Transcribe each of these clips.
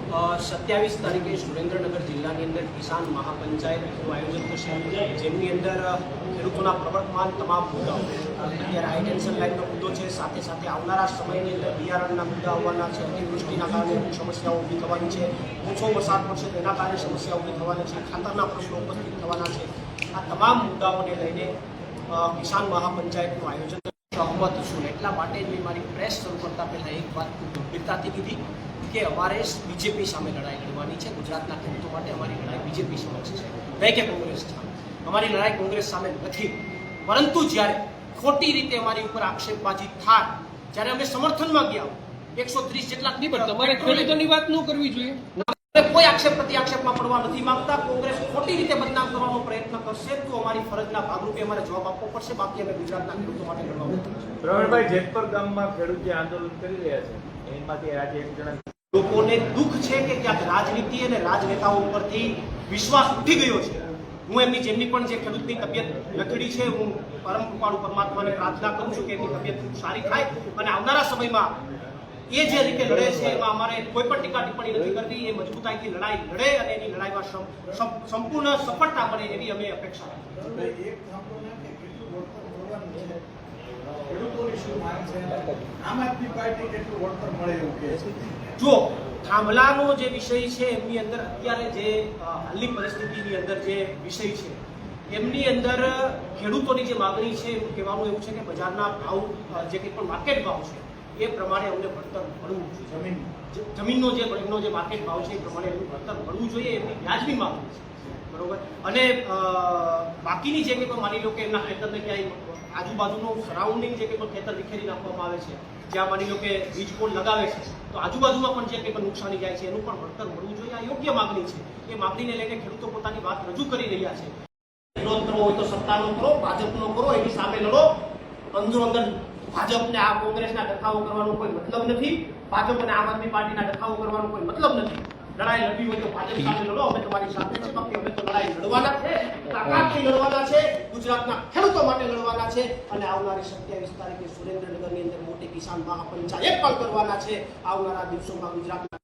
27 તારીખે સુરેન્દ્રનગર જિલ્લાની અંદર કિસાન મહાપંચાયતનું આયોજન થશે, જેમની અંદર ખેડૂતોના પ્રવર્તમાન તમામ મુદ્દાઓ, અત્યારે હાઈ ટેન્શન લાઇનનો મુદ્દો છે, સાથે સાથે આવનારા સમયની અંદર બિયારણના મુદ્દા આવવાના છે, અતિવૃષ્ટિના કારણે સમસ્યાઓ ઊભી થવાની છે, ઓછો વરસાદ પડશે તેના કારણે સમસ્યા ઊભી થવાની છે, ખાતરના પ્રશ્નો ઉપસ્થિત થવાના છે. આ તમામ મુદ્દાઓને લઈને કિસાન મહાપંચાયતનું આયોજન સહમત છું. એટલા માટે જ મેં મારી પ્રેસ શરૂ કરતા પહેલાં એક વાત ગંભીરતાથી કીધી કે અમારે બીજેપી સામે લડાઈ લડવાની છે. ગુજરાતના ખેડૂતો માટે અમારી લડાઈ બીજેપી સમક્ષ છે, નહીં કે કોંગ્રેસ સામે. અમારી લડાઈ કોંગ્રેસ સામે નથી, પરંતુ જ્યારે ખોટી રીતે અમારી ઉપર આક્ષેપબાજી થાય, જ્યારે અમે સમર્થનમાં ગયા 130 જેટલા નહીં, પણ તમારે ખેડૂતોની વાત ન કરવી જોઈએ. કોઈ આક્ષેપ પ્રતિ આક્ષેપમાં પડવા નથી માંગતા. કોંગ્રેસ ખોટી રીતે બદનામ કરવાનો પ્રયત્ન કરશે તો અમારી ફરજના ભાગરૂપે અમારે જવાબ આપવો પડશે. બાકી અમે ગુજરાતના ખેડૂતો માટે લડવાનું. પ્રવીણભાઈ, જેતપર ગામમાં ખેડૂત જે આંદોલન કરી રહ્યા છે એમાંથી આજે એક જણા લોકોને દુઃખ છે કે ક્યાંક રાજનીતિ અને રાજનેતાઓ ઉપરથી વિશ્વાસ ઉઠી ગયો છે. હું જેમની પણ જે ખેડૂતની તબિયત લથડી છે, હું પરમ કૃપાળુ પરમાત્માને પ્રાર્થના કરું છું કે એમની તબિયત સારી થાય અને આવનારા સમયમાં એ જે રીતે લડે છે એમાં અમારે કોઈ પણ ટીકા ટિપ્પણી નથી કરવી. એ મજબૂતાઈથી લડાઈ લડે અને એની લડાઈમાં સંપૂર્ણ સફળતા મળે એવી અમે અપેક્ષા રાખીએ. જો થાંભલાનો જે વિષય છે એમની અંદર અત્યારે જે હાલની પરિસ્થિતિની અંદર જે વિષય છે એમની અંદર ખેડૂતોની જે માગણી છે એવું કહેવાનું એવું છે કે બજારના ભાવ જે કંઈ પણ માર્કેટ ભાવ છે એ પ્રમાણે અમને વળતર મળવું જોઈએ. જમીનનો જે માર્કેટ ભાવ છે એ પ્રમાણે એમનું વળતર મળવું જોઈએ, એમની વ્યાજબી માગણી છે, બરોબર. અને બાકીની જે કંઈ પણ માની લો કે એમના ખેતરને ક્યાંય આજુબાજુનું સરાઉન્ડિંગ જે કંઈ પણ ખેતર વિખેરી નાખવામાં આવે છે, જ્યાં માની લો કે વીજ પોલ લગાવે છે તો આજુબાજુમાં પણ જે કંઈ પણ નુકસાની જાય છે એનું પણ વળતર મળવું જોઈએ. આ યોગ્ય માગણી છે. એ માગણીને લઈને ખેડૂતો પોતાની વાત રજૂ કરી રહ્યા છે. વિરોધ કરવો હોય તો સત્તાનો કરો, ભાજપનો કરો, એની સામે લડો. અંદરો અંદર ભાજપને આ કોંગ્રેસના ડખાઓ કરવાનો કોઈ મતલબ નથી. ભાજપ અને આમ આદમી પાર્ટીના ડખાઓ કરવાનો કોઈ મતલબ નથી. લડાઈ લડવી હોય તો ભાજપ સામે લડો, અમે તમારી સાથે છે. બાકી અમે તો લડાઈ લડવાના છે, તાકાતથી લડવાના છે, ગુજરાતના ખેડૂતો માટે લડવાના છે. અને આવનારી 27 તારીખે સુરેન્દ્રનગરની અંદર મોટી કિસાન મહાપંચાયત પણ કરવાના છે. આવનારા દિવસોમાં ગુજરાતના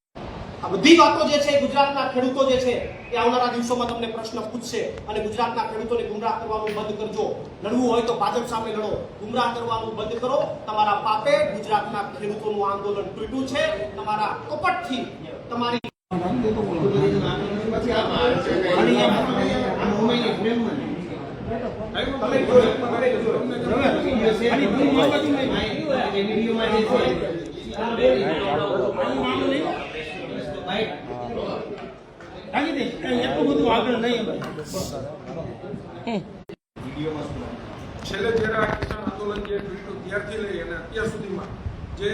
આ બધી વાતો જે છે ગુજરાતના ખેડૂતો જે છે એ આવનારા દિવસોમાં તમને પ્રશ્ન પૂછશે અને ગુજરાતના ખેડૂતોને ગુમરાહ કરવાનું બંધ કરજો. લડવું હોય તો ભાજપ સામે લડો, ગુમરાહ કરવાનું બંધ કરો. તમારા પાપે ગુજરાતના ખેડૂતોનું આંદોલન તૂટ્યું છે. તમારા કપટથી તમારી છેલ્લે જ્યારે આ કિસાન આંદોલન જે તૂટ્યું ત્યારથી લઈ અને અત્યાર સુધીમાં જે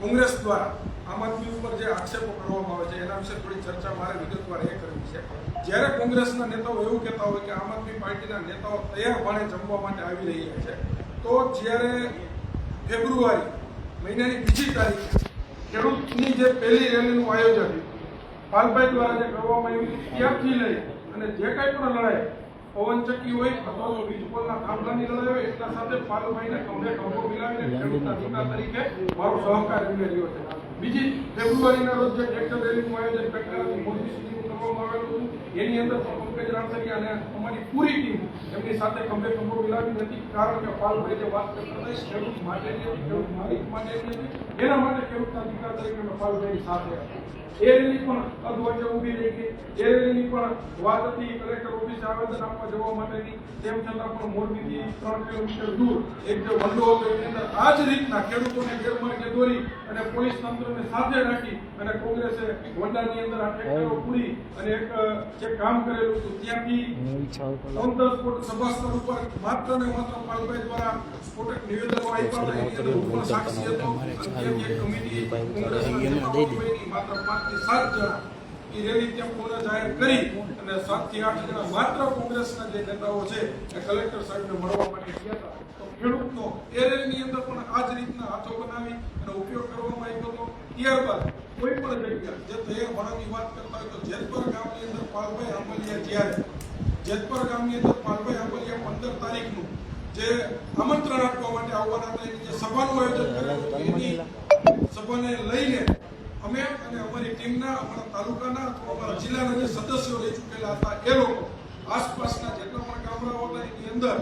કોંગ્રેસ દ્વારા આમ આદમી ઉપર જે આક્ષેપો કરવામાં આવે છે એના વિશે થોડી ચર્ચા મારે વિગતવાર એ કરવી છે. જ્યારે કોંગ્રેસના નેતાઓ એવું કહેતા હોય કે આમ આદમી પાર્ટીના નેતાઓ તૈયાર ભાણે જમવા માટે આવી રહ્યા છે, તો જ્યારે ફેબ્રુઆરી મહિનાની 2જી તારીખે ખેડૂતની જે પહેલી રેલીનું આયોજન પાલભાઈ દ્વારા જે કરવામાં આવ્યું ત્યારથી લઈ અને જે કાંઈ પણ લડાઈ પવનચક્કી હોય અથવા તો વીજ પોલના થાંભલાની લડાઈ હોય એટલા સાથે પાલભાઈને ખંભે ખંભો મિલાવીને ખેડૂતના પિતા તરીકે મારો સહકાર રહ્યો છે. 2જી ફેબ્રુઆરીના રોજ જે ટ્રેક્ટર રેલીનું આયોજન પેટલાથી મોરબી સુધીનું કરવામાં આવેલું હતું એની અંદર પણ પંકજ રાણસરિયા અને અમારી પૂરી ટીમ એમની સાથે ખંભે ખંભો મિલાવી નથી. કારણ કે પાલભાઈ જે વાત કરતા હતા ખેડૂત માટેની હતી, ખેડૂત માલિક માટેની હતી, એના માટે ખેડૂતના દીકરા તરીકે અમે પાલભાઈની સાથે હતા. એ રેલી પણ અધવચ્ચે ઊભી રહી ગઈ. એ રેલીની પણ વાત હતી કલેક્ટર ઓફિસે આવેદન આપવા જવા માટેની, તેમ છતાં પણ મોરબીથી 3 કિલોમીટર દૂર એક જે વંડો હતો એની અંદર આ જ રીતના ખેડૂતોને ગેરમાર્ગે દોરી અને પોલીસ તંત્રને સાથે રાખી અને કોંગ્રેસે વંડાની અંદર આ ટ્રેક્ટરો પૂરી અને એક જે કામ કરેલું હતું ત્યાંથી ઓન ધ સ્પોટ સભાસ્થળ ઉપર માત્ર ને માત્ર પાલભાઈ દ્વારા સ્ફોટક નિવેદનો આપ્યા હતા. એની અંદર હું પણ સાક્ષી હતો. કમિટી માત્ર 5 થી 7 જણા એ રેલી ત્યાં પૂર્ણ જાહેર કરી અને 7 થી 8 જણા માત્ર કોંગ્રેસના જે નેતાઓ છે એ કલેક્ટર સાહેબને મળવા માટે ગયા હતા. તો ખેડૂતનો એ રેલીની અંદર પણ આ જ રીતના હાથો બનાવી અને ઉપયોગ કરવામાં આવ્યો હતો. ત્યારબાદ કોઈ પણ જગ્યા જે તૈયાર ભણવાની વાત કરતા હોય તો જેતપર ગામની અંદર પાલભાઈ આંબલિયા જ્યારે જેતપર ગામની અંદર પાલભાઈ આંબલિયા 15 તારીખનું જે આમંત્રણ આપવા માટે આવવાના હતા એની જે સભાનું આયોજન કરેલું હતું એની સભાને લઈને અમે અને અમારી ટીમના, અમારા તાલુકાના અથવા અમારા જિલ્લાના જે સદસ્યો રહી ચૂકેલા હતા એ લોકો આસપાસના જેટલા પણ ગામડાઓ હતા એની અંદર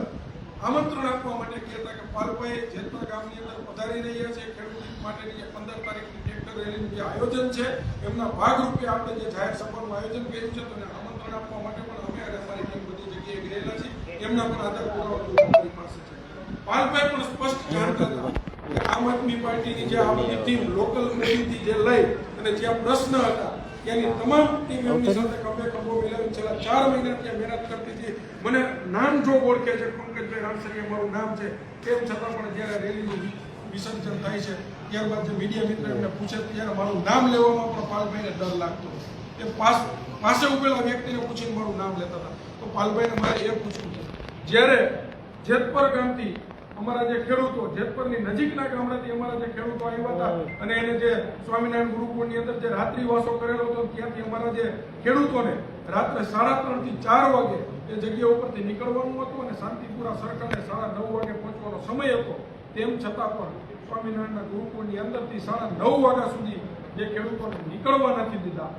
આમંત્રણ આપવા માટે કહેતા કે પાલભાઈ જેતપર ગામની અંદર પધારી રહ્યા છે, ખેડૂત માટેની જે 15 તારીખની ટ્રેક્ટર રેલીનું જે આયોજન છે એમના ભાગરૂપે આપણે જે જાહેર સભાનું આયોજન કર્યું છે તેને આમંત્રણ આપવા માટે પણ અમે અને અમારી ટીમ બધી જગ્યાએ ગયેલા છીએ. એમના પણ આધાર પુરાવા અમારી પાસે છે. પાલભાઈ પણ સ્પષ્ટ જાણતા હતા કે આમ આદમી પાર્ટીની જે આ બધી ટીમ લોકલ મુદ્દેથી જે લઈ અને જ્યાં પ્રશ્ન હતા ત્યાંની તમામ ટીમ એમની સાથે ખભો મિલાવી છેલ્લા 4 મહિના ત્યાં મહેનત કરતી હતી. મને નામ જો ઓળખે છે પંકજભાઈ રાણસરિયા મારું નામ છે, તેમ છતાં પણ જ્યારે રેલીનું વિસર્જન થાય છે ત્યારબાદ જે મીડિયા મિત્ર એમને પૂછે ત્યારે મારું નામ લેવામાં પણ પાલભાઈને ડર લાગતો. એ પાસે ઉભેલા વ્યક્તિને પૂછીને મારું નામ લેતા હતા. તો પાલભાઈને મારે એ પૂછવું છે, જ્યારે જેતપર ગામથી અમારા જે ખેડૂતો, જેતપરની નજીકના ગામડાથી અમારા જે ખેડૂતો આવ્યા હતા અને એને જે સ્વામિનારાયણ ગુરુકુળની અંદર જે રાત્રિવાસો કરેલો હતો ત્યાંથી અમારા જે ખેડૂતોને રાત્રે 3:30 થી 4 વાગે એ જગ્યા ઉપરથી નીકળવાનું હતું અને શાંતિપુરા સર્કલને 9:30 વાગે પહોંચવાનો સમય હતો. તેમ છતાં પણ સ્વામિનારાયણના ગુરુકુળની અંદરથી 9:30 વાગ્યા સુધી જે ખેડૂતોને નીકળવા નથી દીધા.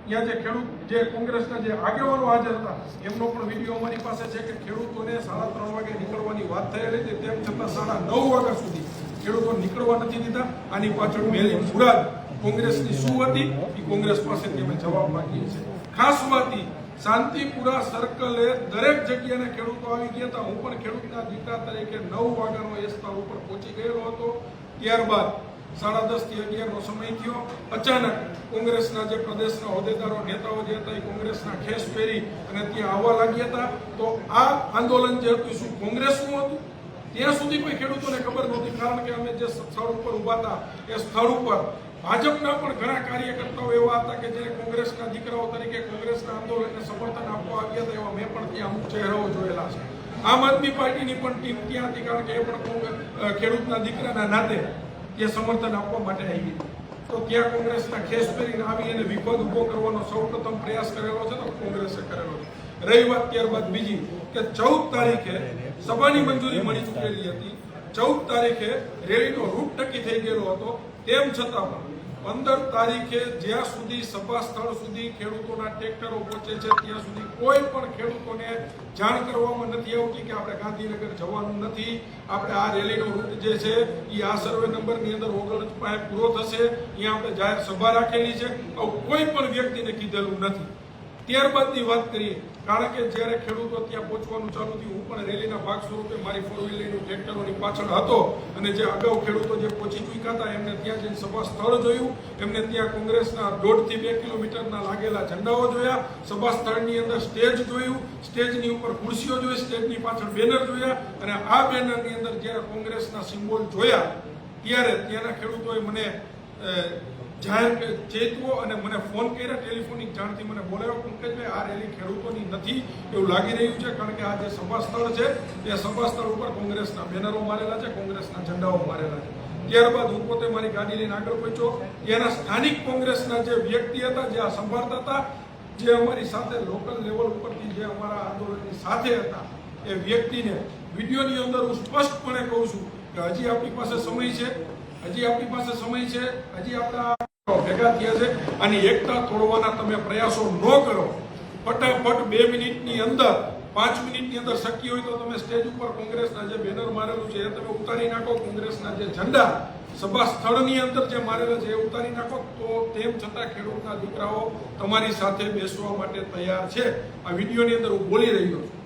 ત્યાં જે ખેડૂત જે કોંગ્રેસના જે આગેવાનો હાજર હતા એમનો પણ વિડીયો અમારી પાસે છે કે ખેડૂતોને 3:30 વાગે નીકળવાની વાત થયેલી હતી, તેમ છતાં 9:30 વાગ્યા સુધી ખેડૂતો નીકળવા નથી દીધા. આની પાછળ મેલી મુરાદ કોંગ્રેસની શું હતી એ કોંગ્રેસ પાસેથી અમે જવાબ માંગીએ છીએ. ખાસ વાત શાંતિપુરા સર્કલે દરેક જગ્યાને ખેડૂતો આવી ગયા હતા. હું પણ ખેડૂતના દીકરા તરીકે 9 વાગ્યાનો એ સ્થળ ઉપર પહોંચી ગયેલો હતો. ત્યારબાદ 10:30 થી 11 નો સમય થયો. અચાનક કોંગ્રેસના જે પ્રદેશના હોદ્દેદારો, નેતાઓ જે હતા એ કોંગ્રેસના ખેસ પહેરી અને ત્યાં આવવા લાગ્યા હતા. તો આ આંદોલન જે હતું શું કોંગ્રેસનું હતું ત્યાં સુધી કોઈ ખેડૂતોને ખબર નહોતી, કારણ કે અમે જે સ્થળ ઉપર ઉભા હતા એ સ્થળ ઉપર ભાજપના પણ ઘણા કાર્યકર્તાઓ એવા હતા કે જે કોંગ્રેસના દીકરાઓ તરીકે કોંગ્રેસના આંદોલનને સમર્થન આપવા આવ્યા હતા. એવા મેં પણ ત્યાં અમુક ચહેરાઓ જોયેલા છે. આમ આદમી પાર્ટીની પણ ટીમ ત્યાં હતી, કારણ કે એ પણ ખેડૂતના દીકરાના નાતે ત્યાં સમર્થન આપવા માટે આવી. તો ત્યાં કોંગ્રેસના ખેસ પહેરીને આવી અને વિવાદ ઉભો કરવાનો સૌપ્રથમ પ્રયાસ કરેલો છે તો કોંગ્રેસે કરેલો છે. રહી વાત ત્યારબાદ બીજી કે 14 તારીખે સભાની મંજૂરી મળી ચૂકેલી હતી. 14 તારીખે રેલીનો રૂટ નક્કી થઈ ગયેલો હતો. તેમ છતાં પણ 15 તારીખે જ્યાં સુધી સભા સ્થળ સુધી ખેડૂતોના ટ્રેક્ટરો પહોંચે છે ત્યાં સુધી કોઈ પણ ખેડૂતોને જાણ કરવામાં નથી આવતી કે આપણે ગાંધીનગર જવાનું નથી, આપણે આ રેલીનો રૂટ જે છે એ આ સર્વે નંબરની અંદર ઓગણજ પાસે પૂરો થશે, અહીંયા આપણે જાહેર સભા રાખેલી છે, આવું કોઈ પણ વ્યક્તિને કીધેલું નથી. ત્યારબાદની વાત કરીએ, કારણ કે જ્યારે ખેડૂતો ત્યાં પહોંચવાનું ચાલુ થયું, હું પણ રેલીના ભાગ સ્વરૂપે મારી 4 વ્હીલરની ટ્રેક્ટરોની પાછળ હતો અને જે અગાઉ ખેડૂતો જે પહોંચી ચૂક્યા હતા એમને ત્યાં જઈને સભા સ્થળ જોયું, એમને ત્યાં કોંગ્રેસના 1.5 થી 2 કિલોમીટરના લાગેલા ઝંડાઓ જોયા, સભા સ્થળની અંદર સ્ટેજ જોયું, સ્ટેજની ઉપર ખુરશીઓ જોઈ, સ્ટેજની પાછળ બેનર જોયા અને આ બેનરની અંદર જ્યારે કોંગ્રેસના સિમ્બોલ જોયા ત્યારે ત્યાંના ખેડૂતોએ મને જાહેર ચેતવો અને મને ફોન કર્યા, ટેલિફોનિક જાણથી મને બોલાવ્યો, પંકજભાઈ આ રેલી ખેડૂતોની નથી એવું લાગી રહ્યું છે, કારણ કે આ જે સભા સ્થળ છે એ સભા સ્થળ ઉપર કોંગ્રેસના બેનરો મારેલા છે, કોંગ્રેસના ઝંડાઓ મારેલા છે. ત્યારબાદ હું પોતે મારી ગાડી લઈને આગળ પહોંચ્યો. ત્યાંના સ્થાનિક કોંગ્રેસના જે વ્યક્તિ હતા, જે આ સંભાળતા હતા, જે અમારી સાથે લોકલ લેવલ ઉપરથી જે અમારા આંદોલનની સાથે હતા, એ વ્યક્તિને વિડીયોની અંદર હું સ્પષ્ટપણે કહું છું કે હજી આપણી પાસે સમય છે, હજી આપણી પાસે સમય છે, હજી આપણા ભેગા થયા છે અને એકતા તોડવાના તમે પ્રયાસો ન કરો. ફટાફટ 2 મિનિટની અંદર 5 મિનિટની અંદર શક્ય હોય તો તમે સ્ટેજ ઉપર કોંગ્રેસના જે બેનર મારેલું છે એ તમે ઉતારી નાખો, કોંગ્રેસના જે ઝંડા સભા સ્થળની અંદર જે મારેલા છે એ ઉતારી નાખો. તો તેમ છતાં ખેડૂતના દીકરાઓ તમારી સાથે બેસવા માટે તૈયાર છે. આ વિડીયોની અંદર હું બોલી રહ્યો છું.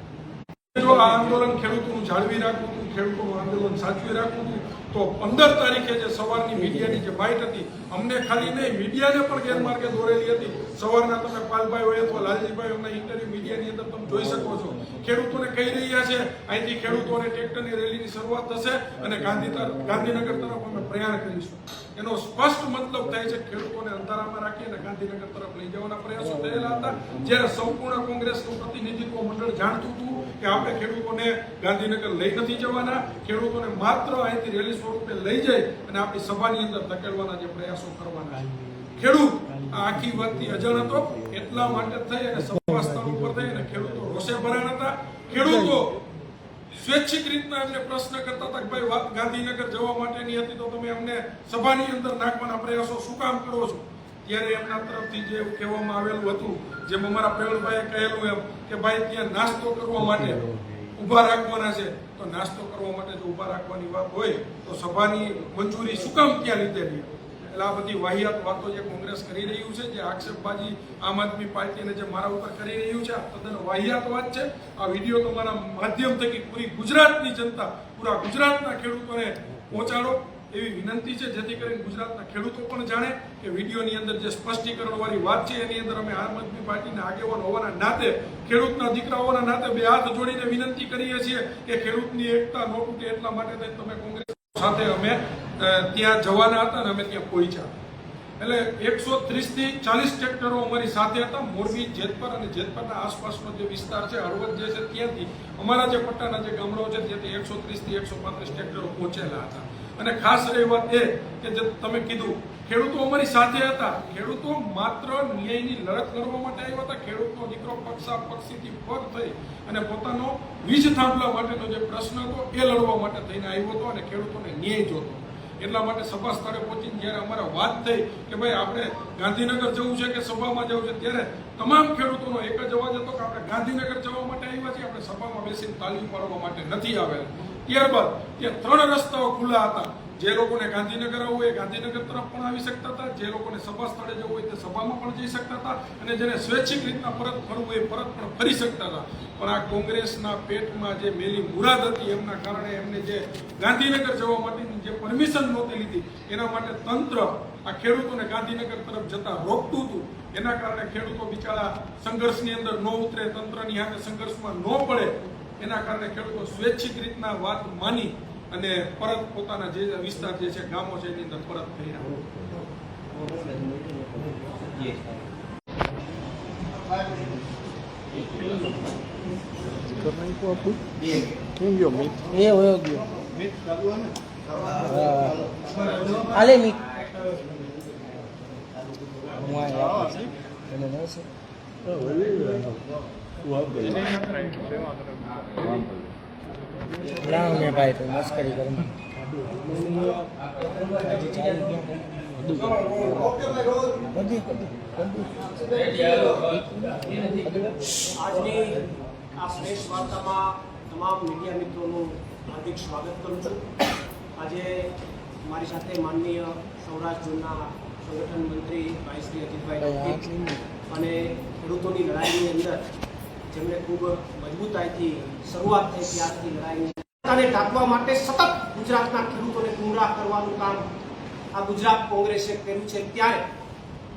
જો આ આંદોલન ખેડૂતોનું જાળવી રાખવું હતું, ખેડૂતોનું આંદોલન સાચવી રાખવું હતું, તો 15 તારીખે જે સવારની મીડિયાની જે બાઇટ હતી, અમને ખાલી નહીં મીડિયાને પણ ગેરમાર્ગે દોરેલી હતી. સવારના તમે પાલભાઈ હોય અથવા લાલજીભાઈ એમના ઇન્ટરવ્યુ મીડિયાની અંદર તમે જોઈ શકો છો. ખેડૂતોને કહી રહ્યા છે અહીંથી ખેડૂતોને ટ્રેક્ટરની રેલીની શરૂઆત થશે અને ગાંધીનગર તરફ અમે પ્રયાણ કરીશું. એનો સ્પષ્ટ મતલબ થાય છે ખેડૂતોને અંધારામાં રાખી અને ગાંધીનગર તરફ લઈ જવાના પ્રયાસો થયેલા હતા. જ્યારે સંપૂર્ણ કોંગ્રેસનું પ્રતિનિધિત્વ મંડળ જાણતું હતું કે આપણે ખેડૂતોને ગાંધીનગર લઈ નથી જવાના, ખેડૂતોને માત્ર અહીંથી રેલી સ્વરૂપે લઈ જઈ અને આપણી સભાની અંદર ધકેલવાના જે પ્રયાસો કરવાના છે. ખેડૂત આ આખી વાતથી અજાણ હતો, એટલા માટે થઈ અને સભા સ્થળ ઉપર થઈ અને ખેડૂતો રોષે ભરાણ હતા. ખેડૂતો સ્વૈચ્છિક રીતના એમને પ્રશ્ન કરતા હતા કે ભાઈ વાત ગાંધીનગર જવા માટેની હતી તો તમે અમને સભાની અંદર નાખવાના પ્રયાસો શું કામ કરો છો? ત્યારે એમના તરફથી જે કહેવામાં આવેલું હતું, જેમ અમારા પ્રવીણભાઈએ કહેલું એમ કે ભાઈ ત્યાં નાસ્તો કરવા માટે ઊભા રાખવાના છે, તો નાસ્તો કરવા માટે જો ઊભા રાખવાની વાત હોય તો સભાની મંજૂરી શું કામ ત્યાં લીધેલી? એટલે આ બધી વાહિયાત વાતો જે કોંગ્રેસ કરી રહ્યું છે, જે આક્ષેપબાજી આમ આદમી પાર્ટીને જે મારા ઉપર કરી રહ્યું છે, આ તદ્દન વાહિયાત વાત છે. આ વિડીયો તમારા માધ્યમ થકી પૂરી ગુજરાતની જનતા, પૂરા ગુજરાતના ખેડૂતોને પહોંચાડો એવી વિનંતી છે, જેથી કરીને ગુજરાતના ખેડૂતો પણ જાણે કે વિડીયોની અંદર જે સ્પષ્ટીકરણ વાળી વાત છે એની અંદર અમે આમ આદમી પાર્ટીના આગેવાન હોવાના નાતે, ખેડૂતના દીકરાઓના નાતે બે હાથ જોડીને વિનંતી કરીએ છીએ કે ખેડૂતની એકતા ન તૂટે એટલા માટે થઈને તમે કોંગ્રેસ સાથે અમે ત્યાં જવાના હતા અને અમે ત્યાં પહોંચ્યા. એટલે 130 થી 40 ટ્રેક્ટરો અમારી સાથે હતા. મોરબી, જેતપર અને જેતપરના આસપાસનો જે વિસ્તાર છે, હળવદ જે છે, ત્યાંથી અમારા જે પટ્ટાના જે ગામડાઓ છે ત્યાંથી 130 થી 135 ટ્રેક્ટરો પહોંચેલા હતા. અને ખાસ રહી વાત એ કે જે તમે કીધું, ખેડૂતો અમારી સાથે હતા. ખેડૂતો માત્ર ન્યાયની લડત લડવા માટે આવ્યા હતા. ખેડૂતનો દીકરો પક્ષીથી પગ થઈ અને પોતાનો વીજ થાંભલા માટેનો જે પ્રશ્ન હતો એ લડવા માટે થઈને આવ્યો હતો અને ખેડૂતોને ન્યાય જોતો. એટલા માટે સભા સ્થળે પહોંચીને જ્યારે અમારે વાત થઈ કે ભાઈ આપણે ગાંધીનગર જવું છે કે સભામાં જવું છે, ત્યારે તમામ ખેડૂતોનો એક જ અવાજ હતો કે આપણે ગાંધીનગર જવા માટે આવ્યા છીએ, આપણે સભામાં બેસીને તાલીમ પાડવા માટે નથી આવેલા. ત્યારબાદ ત્યાં 3 રસ્તાઓ ખુલ્લા હતા. જે લોકોને ગાંધીનગર આવવું હોય એ ગાંધીનગર તરફ પણ આવી શકતા હતા, જે લોકોને સભા સ્થળે જવું હોય તે સભામાં પણ જઈ શકતા હતા, અને જેને સ્વૈચ્છિક રીતના પરત ફરવું હોય પરત પણ ફરી શકતા હતા. પણ આ કોંગ્રેસના પેટમાં જે મેલી મુરાદ હતી એમના કારણે એમને જે ગાંધીનગર જવા માટેની જે પરમિશન નહોતી લીધી, એના માટે તંત્ર આ ખેડૂતોને ગાંધીનગર તરફ જતા રોકતું હતું. એના કારણે ખેડૂતો બિચારા સંઘર્ષની અંદર ન ઉતરે, તંત્રની સાથે સંઘર્ષમાં ન પડે, એના કારણે ખેડૂતો સ્વૈચ્છિક રીતના વાત માની અને પરત પોતાના જે વિસ્તાર જે છે, ગામો છે, એની અંદર પરત થઈ રહ્યા. ભાઈ તો મસ્કરી કરું. આજની આ પ્રેસ વાર્તામાં તમામ મીડિયા મિત્રોનું હાર્દિક સ્વાગત કરું છું. આજે મારી સાથે માનનીય સૌરાષ્ટ્ર ઝોનના સંગઠન મંત્રી ભાઈ શ્રી અજીતભાઈ અને ખેડૂતોની લડાઈની અંદર જેમણે ખૂબ મજબૂતાઈથી શરૂઆત થઈ ત્યારથી લડાઈને ઢાંકવા માટે સતત ગુજરાતના ખેડૂતોને ગુમરાહ કરવાનું કામ આ ગુજરાત કોંગ્રેસે કર્યું છે. ત્યારે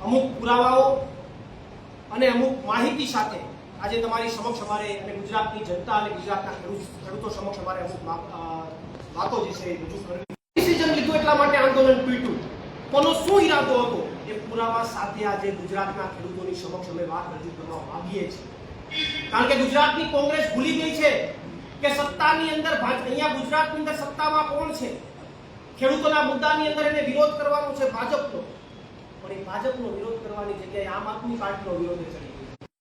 અમુક પુરાવાઓ અને અમુક માહિતી સાથે આજે તમારી સમક્ષ અમારે અને ગુજરાતની જનતા અને ગુજરાતના ખેડૂતો સમક્ષ અમારે અમુક વાતો જે છે રજૂ કરવી. ડિસિઝન લીધું એટલા માટે આંદોલન તૂટ્યું. કોનો શું ઈરાદો હતો એ પુરાવા સાથે આજે ગુજરાતના ખેડૂતોની સમક્ષ અમે વાત રજૂ કરવા માંગીએ છીએ. કારણ કે ગુજરાતની કોંગ્રેસ ભૂલી ગઈ છે કે સત્તાની અંદર અહીંયા ગુજરાતની અંદર સત્તામાં કોણ છે? ખેડૂતોના મુદ્દાની અંદર એને વિરોધ કરવાનો છે ભાજપનો, પણ એ ભાજપનો વિરોધ કરવાની જગ્યાએ આમ આદમી પાર્ટીનો વિરોધ ચડી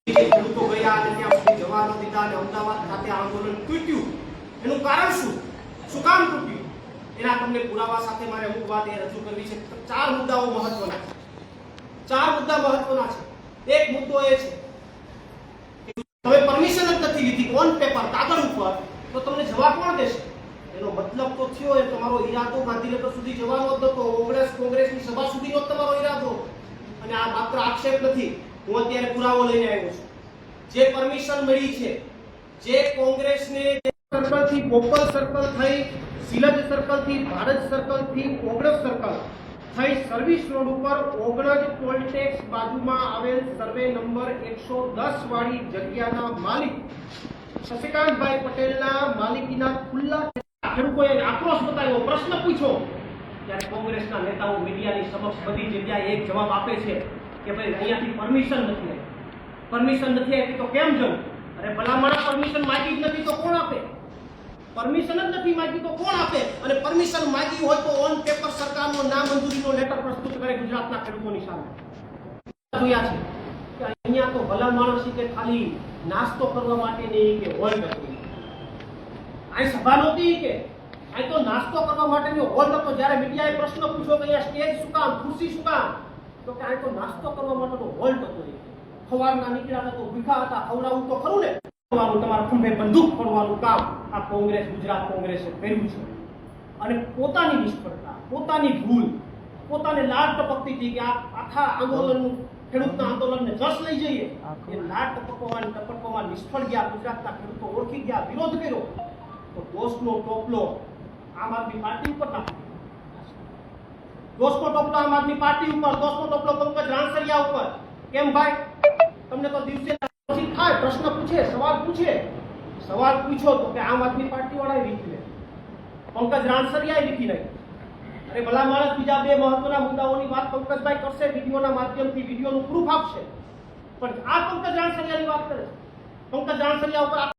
ગયો. ખેડૂતો ગયા અને ત્યાં સુધી જવા ન દીધા અને અમદાવાદ ખાતે આંદોલન તૂટ્યું. એનું કારણ શું કામ તૂટ્યું? એના તમને પુરાવા સાથે મારે અમુક વાત એ રજૂ કરવી છે. 4 મુદ્દાઓ મહત્વના છે. 4 મુદ્દા મહત્વના છે. એક મુદ્દો એ છે તમે પરમિશન જ નથી લીધી ઓન પેપર, કાગળ ઉપર, તો તમને જવા કોણ દેશે? એનો મતલબ તો થયો એ તમારો ઈરાદો ગાંધીનગર સુધી જવાનો જ નતો, કોંગ્રેસની સભા સુધીનો જ તમારો ઈરાદો. અને આ માત્ર આક્ષેપ નથી, હું અત્યારે પુરાવો લઈને આવ્યો છું. જે પરમિશન મળી છે, જે કોંગ્રેસને સર્કલથી પોપલ સર્કલ થઈ, સિલજ સર્કલથી ભારત સર્કલથી કોંગ્રેસ સર્કલ થઈ સર્વિસ રોડ ઉપર ઓગણજ ટોલટેક્સ બાજુમાં આવેલ સર્વે નંબર 110 વાળી જગ્યાના માલિક શશિકાંતભાઈ પટેલના માલિકીના ખુલ્લા ખેડૂતોએ આક્રોશ બતાવ્યો, પ્રશ્ન પૂછ્યો. ત્યારે કોંગ્રેસના નેતાઓ મીડિયાની સમક્ષ બધી જગ્યાએ એક જવાબ આપે છે કે ભાઈ અહીંયાથી પરમિશન નથી આવી. પરમિશન નથી આપી તો કેમ જવું? અરે ભલામણ પરમિશન માંગી જ નથી તો કોણ આપે? પરમિશન જ નથી માંગી તો કોણ આપે? અને પરમિશન માંગી હોય તો ઓન પેપર સરકારનો નામંજૂરીનો લેટર પ્રસ્તુત કરે ગુજરાતના ખેડૂતોની સામે. જોયા છે કે અહીંયા તો ભલા માણસ કે ખાલી નાસ્તો કરવા માટે નહીં કે હોલ નથી, અહીં સભા નહોતી કે અહીં તો નાસ્તો કરવા માટેનો હોલ હતો. જ્યારે મીડિયાએ પ્રશ્ન પૂછ્યો કે અહીંયા સ્ટેજ શું કામ, ખુરશી શું કામ, તો કે આ તો નાસ્તો કરવા માટેનો હોલ્ટ હતો. સવારના નીકળ્યા હતા તો ભૂખા હતા, ખવડાવવું તો ખરું ને. તમારા ખંભે બંદૂક ફોડવાનું કામ આ કોંગ્રેસ, ગુજરાત કોંગ્રેસે કર્યું છે. અને પોતાની નિષ્ફળતા, પોતાની ભૂલ, પોતાને લાડ ટપકતી હતી કે આ આખા આંદોલનનું, ખેડૂતના આંદોલનને જશ લઈ જઈએ, એ લાડ ટપકવામાં નિષ્ફળ ગયા. ગુજરાતના ખેડૂતો ઓળખી ગયા, વિરોધ કર્યો, તો દોષનો ટોપલો આમ આદમી પાર્ટી ઉપર નાખ્યો. દોષનો ટોપલો આમ આદમી પાર્ટી ઉપર, દોષનો ટોપલો પંકજ રાણસરિયા ઉપર. કેમ ભાઈ? તમને તો દિવસે થાય, પ્રશ્ન પૂછે, સવાલ પૂછે, સવાલ પૂછો તો કે આમ આદમી પાર્ટી વાળાએ રીખી લે, પંકજ રાણસરિયાએ રીખી નાખી. અરે ભલા માણસ, બીજા બે મહત્વના મુદ્દાઓની વાત પંકજભાઈ કરશે, વિડીયોના માધ્યમથી વિડીયોનું પ્રૂફ આપશે, પણ આ પંકજ રાણસરિયાની વાત કરે છે. પંકજ રાણસરિયા ઉપર